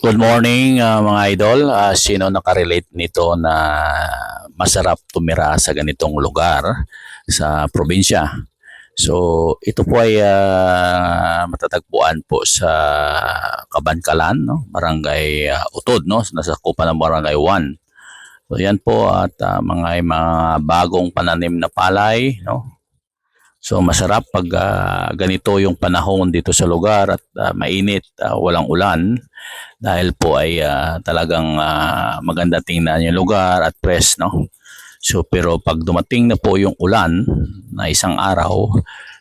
Good morning mga idol. Sino nakarelate nito na masarap tumira sa ganitong lugar sa probinsya? So ito po ay matatagpuan po sa Kabankalan, no? Barangay Utod, no? Nasakupan ng Barangay 1. So yan po at mga bagong pananim na palay, no? So masarap pag ganito yung panahon dito sa lugar at mainit, walang ulan dahil po ay talagang maganda tingnan yung lugar at fresh, no? So pero pag dumating na po yung ulan na isang araw,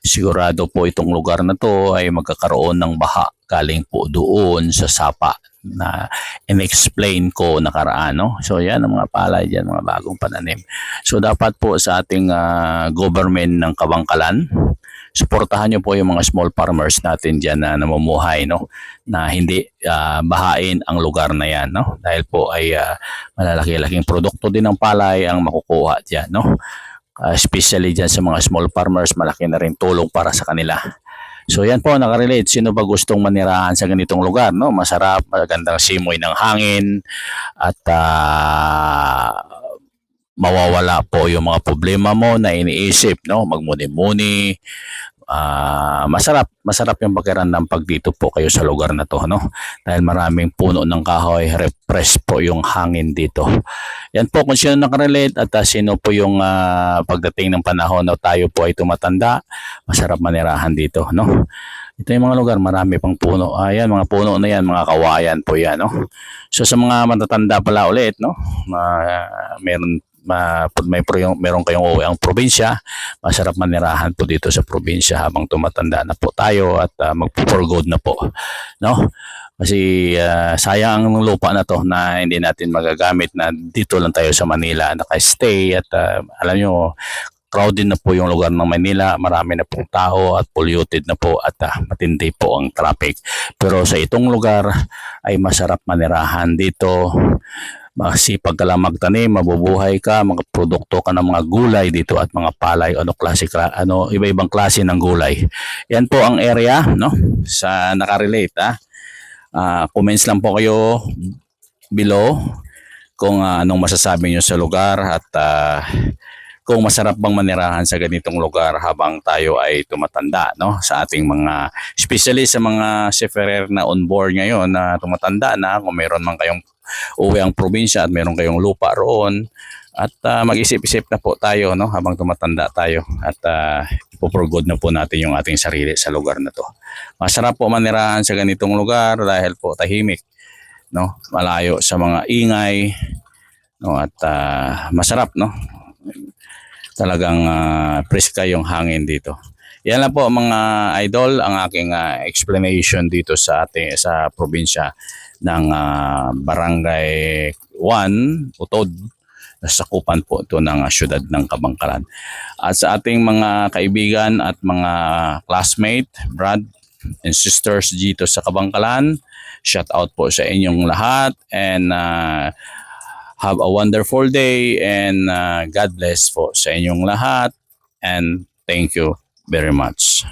sigurado po itong lugar na to ay magkakaroon ng baha galing po doon sa sapa na in-explain ko nakaraan, no? So yan ang mga palay dyan, mga bagong pananim. So dapat po sa ating government ng Kabangkalan, suportahan nyo po yung mga small farmers natin dyan na namumuhay, no? Na hindi bahain ang lugar na yan, no? Dahil po ay malalaki-laking produkto din ng palay ang makukuha dyan, no? Especially dyan sa mga small farmers, malaki na rin tulong para sa kanila. So yan po, nakarelate. Sino ba gustong manirahan sa ganitong lugar, no? Masarap, magandang simoy ng hangin at mawawala po yung mga problema mo na iniisip, no? Magmuni-muni. Masarap yung pakiramdam pag dito po kayo sa lugar na to, no? Dahil maraming puno ng kahoy, refresh po yung hangin dito. Yan po kung sino nakarelate at sino po yung pagdating ng panahon na tayo po ay tumatanda, masarap manirahan dito, no? Ito yung mga lugar, marami pang puno. Ayan, mga puno na yan, mga kawayan po yan, no? So sa mga matatanda pala ulit, no? Pag meron kayong uwi ang probinsya, masarap manirahan po dito sa probinsya habang tumatanda na po tayo at magpo-for good na po, no? Kasi sayang ang lupa na to na hindi natin magagamit na dito lang tayo sa Manila naka-stay at alam nyo, crowded na po yung lugar ng Manila, marami na pong tao at polluted na po at matindi po ang traffic. Pero sa itong lugar ay masarap manirahan dito. Masipag ka lang magtanim, mabubuhay ka, mga produkto ka ng mga gulay dito at mga palay, iba-ibang klase ng gulay. Yan po ang area, no? Sa nakarelate, comments lang po kayo below kung anong masasabi nyo sa lugar at kung masarap bang manirahan sa ganitong lugar habang tayo ay tumatanda, no? Sa ating mga, especially sa mga seafarer na on board ngayon na tumatanda na, kung meron man kayong uwi ang probinsya at meron kayong lupa roon, at mag-isip-isip na po tayo, no? Habang tumatanda tayo at ipoprogod na po natin yung ating sarili sa lugar na to. Masarap po manirahan sa ganitong lugar dahil po tahimik, no? Malayo sa mga ingay, no? At masarap, no? Talagang preska yung hangin dito. Yan lang po mga idol ang aking explanation dito sa ating sa probinsya ng Barangay 1, Utod. Nasakupan po ito ng syudad ng Kabangkalan. At sa ating mga kaibigan at mga classmate, brad and sisters dito sa Kabangkalan, shout out po sa inyong lahat and have a wonderful day and God bless po sa inyong lahat and thank you very much.